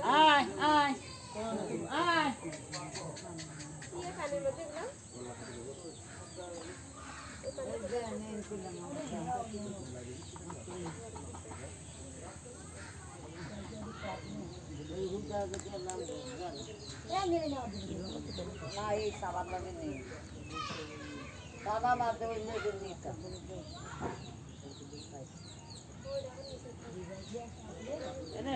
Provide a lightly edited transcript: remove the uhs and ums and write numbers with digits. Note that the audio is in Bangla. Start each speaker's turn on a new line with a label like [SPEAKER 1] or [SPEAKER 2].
[SPEAKER 1] Ai, ai. Ai.
[SPEAKER 2] Ay, sabat lagi nih. Sana mati ini dunia.
[SPEAKER 1] Ini